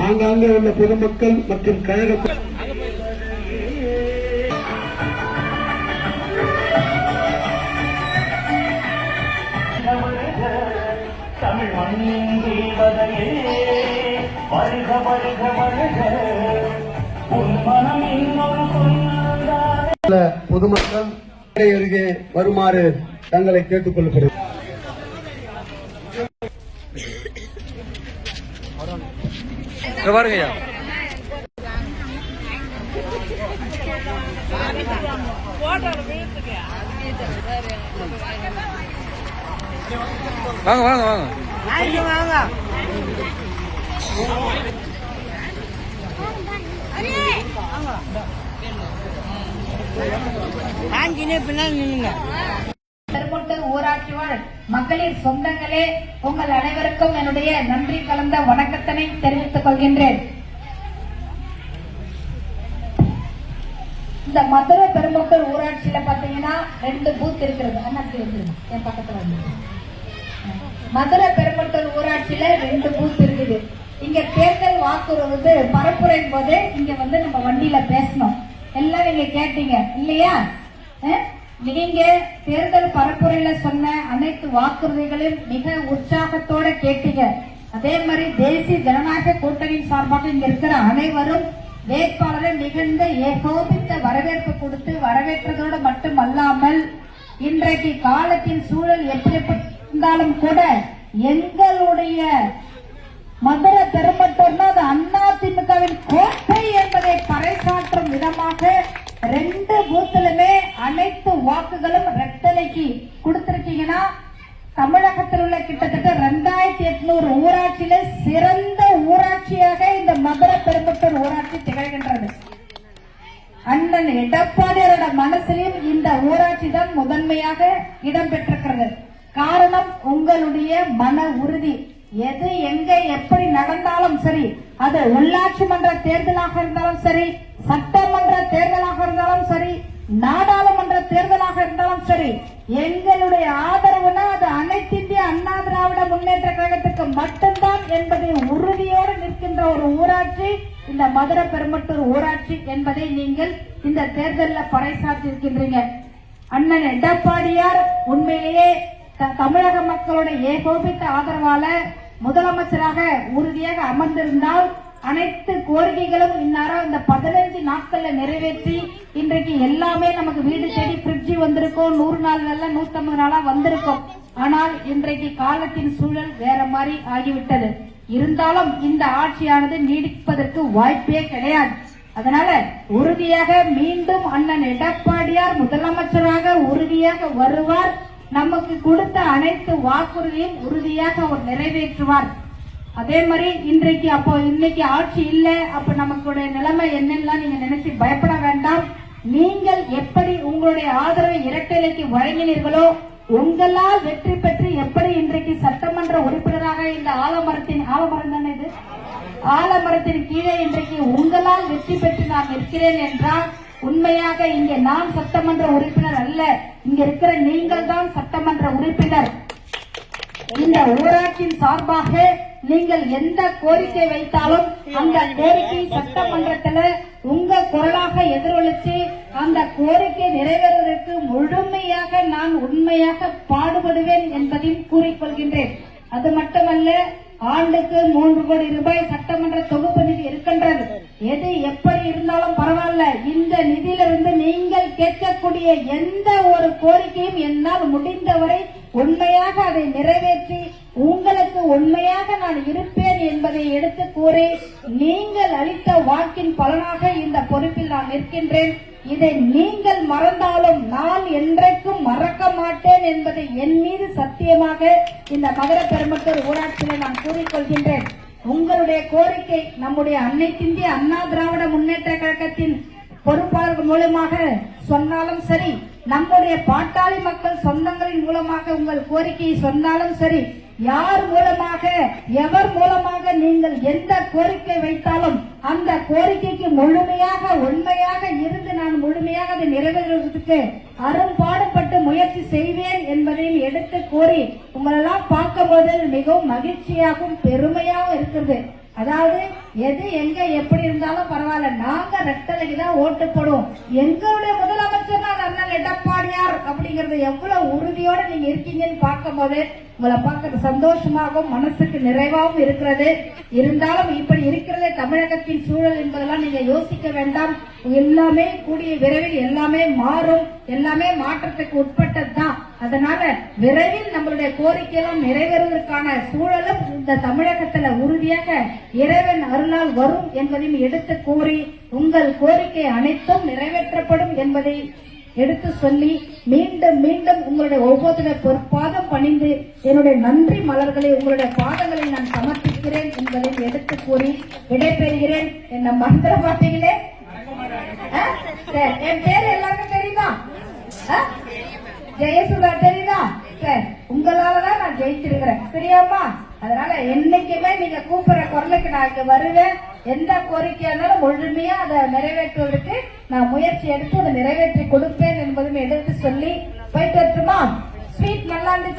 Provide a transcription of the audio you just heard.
ஆங்காங்கே உள்ள பொதுமக்கள் மற்றும் கழக தமிழ் மண்ணின் தேவதையே வருக வருக வருக உன் மனம் இன்னொரு சொன்னாரே. பொதுமக்கள் அருகே வருமாறு தங்களை கேட்டுக் கொள்ளப்படுகிறது. பாருங்கய்யா, வாங்க வாங்க வாங்க வாங்க. பெருமொட்டூர் ஊராட்சி வாழ் மகளிர் சொந்தங்களே, உங்கள் அனைவருக்கும் என்னுடைய நன்றி கலந்த வணக்கத்தினை தெரிவித்துக் கொள்கின்றேன். இந்த மதுரை பெருமொட்டூர் ஊராட்சியில பாத்தீங்கன்னா 2 பூத் இருக்கிறது. என் பக்கத்துல மதுரை பெருமொட்டூர் ஊராட்சியில 2 பூத் இருக்குது. இங்க தேர்தல் வாக்குறுதி பரப்புரையின் போது இங்க நம்ம வண்டியில பேசணும். எல்லாம் நீங்க கேட்டீங்க இல்லையா? நீங்க தேர்தல் பரப்புரையில சொன்ன அனைத்து வாக்குறுதிகளையும் மிக உற்சாகத்தோட கேட்டீங்க. அதே மாதிரி தேசிய ஜனநாயக கூட்டணியின் சார்பாக இங்க இருக்கிற அனைவரும் வேட்பாளரை மிகுந்த ஏகோபித்த வரவேற்பு கொடுத்து வரவேற்றதோடு மட்டுமல்லாமல் இன்றைக்கு காலத்தின் சூழல் எப்படி இருந்தாலும் கூட எங்களுடைய மதுரை பெருமட்டூர்னா அது அதிமுகவின் கோட்டை என்பதை பறைசாற்றும் விதமாக 2 பூத்திலுமே அனைத்து வாக்குகளும் ரெட்டலைக்கு கொடுத்திருக்கீங்கன்னா, தமிழகத்தில் உள்ள கிட்டத்தட்ட 2800 ஊராட்சியில சிறந்த ஊராட்சியாக இந்த மதுரை பெருமட்டூர் ஊராட்சி திகழ்கின்றது. அண்ணன் எடப்பாடியோட மனசிலும் இந்த ஊராட்சி தான் முதன்மையாக இடம்பெற்றிருக்கிறது. காரணம் உங்களுடைய மன உறுதி. எது எங்க எப்படி நடந்தாலும் சரி, அது உள்ளாட்சி மன்ற தேர்தலாக இருந்தாலும் சரி, சட்டமன்ற தேர்தலாக இருந்தாலும் சரி, நாடாளுமன்ற தேர்தலாக இருந்தாலும் சரி, எங்களுடைய ஆதரவுனா அது அனைத்து இந்திய அண்ணா திராவிட முன்னேற்ற கழகத்துக்கு மட்டும்தான் என்பதை உறுதியோடு நிற்கின்ற ஒரு ஊராட்சி இந்த மதுரை பெருமட்டூர் ஊராட்சி என்பதை நீங்கள் இந்த தேர்தலில் பறைசாற்றிருக்கின்றீங்க. அண்ணன் எடப்பாடியார் உண்மையிலேயே தமிழக மக்களோட ஏகோபித்த ஆதரவால முதலமைச்சராக உறுதியாக அமர்ந்திருந்தால் அனைத்து கோரிக்கைகளும் இந்நேரம் இந்த 15 நாட்கள்ல நிறைவேற்றி இன்றைக்கு எல்லாமே நமக்கு வீடு தேடி பிரிட்ஜ் வந்திருக்கும், 100 நாள்கள்ல 150 நாளா வந்திருக்கும். ஆனால் இன்றைக்கு காலத்தின் சூழல் வேற மாதிரி ஆகிவிட்டது. இருந்தாலும் இந்த ஆட்சியானது நீடிப்பதற்கு வாய்ப்பே கிடையாது. அதனால உறுதியாக மீண்டும் அண்ணன் எடப்பாடியார் முதலமைச்சராக உறுதியாக வருவார். நமக்கு கொடுத்த அனைத்து வாக்குறுதியும் உறுதியாக அவர் நிறைவேற்றுவார். அதே மாதிரி இன்னைக்கு ஆட்சி இல்ல, அப்ப நமக்குடைய நிலைமை என்னெல்லாம் நீங்க நினைச்சு பயப்பட வேண்டாம். நீங்கள் எப்படி உங்களுடைய ஆதரவை இரட்டைலைக்கு வழங்கினீர்களோ, உங்களால் வெற்றி பெற்று எப்படி இன்றைக்கு சட்டமன்ற உறுப்பினராக இந்த ஆலமரத்தின் கீழே இன்றைக்கு உங்களால் வெற்றி பெற்று நான் நிற்கிறேன் என்றால், உண்மையாக இங்கே நான் சட்டமன்ற உறுப்பினர் அல்ல, இங்க இருக்கிற நீங்கள் தான் சட்டமன்ற உறுப்பினர். இந்த ஊராட்சியின் சார்பாக நீங்கள் எந்த கோரிக்கை வைத்தாலும் அந்த கோரிக்கை சட்டமன்றத்தில் உங்க குரலாக எதிரொலிச்சு அந்த கோரிக்கை நிறைவேறுவதற்கு முழுமையாக நான் உண்மையாக பாடுபடுவேன் என்பதையும் கூறிக்கொள்கின்றேன். அது மட்டுமல்ல, ஆண்டுக்கு 3 கோடி ரூபாய் சட்டமன்ற தொகுப்பு நிதி இருக்கின்றது. எது எப்படி இருந்தாலும் பரவாயில்ல, இந்த நிதியிலிருந்து நீங்கள் கேட்கக்கூடிய எந்த ஒரு கோரிக்கையும் என்னால் முடிந்தவரை உண்மையாக அதை நிறைவேற்றி உங்களுக்கு உண்மையாக நான் இருப்பேன் என்பதை எடுத்து கூறி, நீங்கள் அளித்த வாக்கின் பலனாக இந்த பொறுப்பில் நான் நிற்கின்றேன். இதை நீங்கள் மறந்தாலும் நான் என்றைக்கும் மறக்க மாட்டேன் என்பதை என் மீது சத்தியமாக இந்த மதுரை பெருமட்டூர் ஊராட்சியில் நான் கூறிக்கொள்கின்றேன். உங்களுடைய கோரிக்கை நம்முடைய அனைத்து இந்திய அண்ணா திராவிட முன்னேற்ற கழகத்தின் பொறுப்பாளர்கள் மூலமாக சொன்னாலும் சரி, நம்முடைய பாட்டாளி மக்கள் சொந்தங்களின் மூலமாக உங்கள் கோரிக்கையை சொன்னாலும் சரி, யார் மூலமாக எவர் மூலமாக நீங்கள் எந்த கோரிக்கை வைத்தாலும் அந்த கோரிக்கைக்கு முழுமையாக உண்மையாக இருந்து நான் முழுமையாக அதை நிறைவேற்றுவதற்கு அரும்பாடுபட்டு முயற்சி செய்வேன் என்பதையும் எடுத்து கூறி, உங்களெல்லாம் பார்க்கும் போது மிகவும் மகிழ்ச்சியாகவும் பெருமையாகவும் இருக்கிறது. அதாவது எது எங்க எப்படி இருந்தாலும் பரவாயில்ல, நாங்க ரெட்டலைக்கு தான் ஓட்டு போடுவோம். எங்களுடைய முதலமைச்சர் தான் அண்ணன் எடப்பாடியார் அப்படிங்கறது எவ்வளவு உறுதியோட நீங்க இருக்கீங்கன்னு பார்க்கும் போது உங்களை பார்க்க சந்தோஷமாகவும் மனசுக்கு நிறைவாகவும் இருக்கிறது. இருந்தாலும் இப்படி இருக்கிறதே தமிழகத்தின் சூழல் என்பதெல்லாம் நீங்க யோசிக்க வேண்டாம். எல்லாமே கூடிய விரைவில் எல்லாமே மாறும், எல்லாமே மாற்றத்துக்கு உட்பட்டது தான். அதனால விரைவில் நம்மளுடைய கோரிக்கையெல்லாம் நிறைவேறுவதற்கான சூழலும் இந்த தமிழகத்துல உறுதியாக இறைவன் அருளால் வரும் என்பதையும் எடுத்து கூறி உங்கள் கோரிக்கை அனைத்தும் நிறைவேற்றப்படும் என்பதை எடுத்து சொல்லி மீண்டும் மீண்டும் உங்களுடைய ஒவ்வொருடைய பொற்பாதம் பணிந்து என்னுடைய நன்றி மலர்களை உங்களுடைய பாதங்களை நான் சமர்ப்பிக்கிறேன் என்பதை எடுத்து கூறி விடைபெறுகிறேன். என்ன மந்திர பாட்டீங்களே, என் பேர் எல்லாருக்கும் தெரியுமா? ஜெயசுதா தெரியுதா? சரி, உங்களாலதான் நான் ஜெயிச்சிருக்கிறேன், சரியாமா? அதனால என்னைக்குமே நீங்க கூப்பிடுற குரலுக்கு நான் இங்க வருவேன். எந்த கோரிக்கையா இருந்தாலும் முழுமையா அதை நிறைவேற்றுவதற்கு நான் முயற்சி எடுத்து அதை நிறைவேற்றி கொடுப்பேன் என்பதும் எடுத்து சொல்லி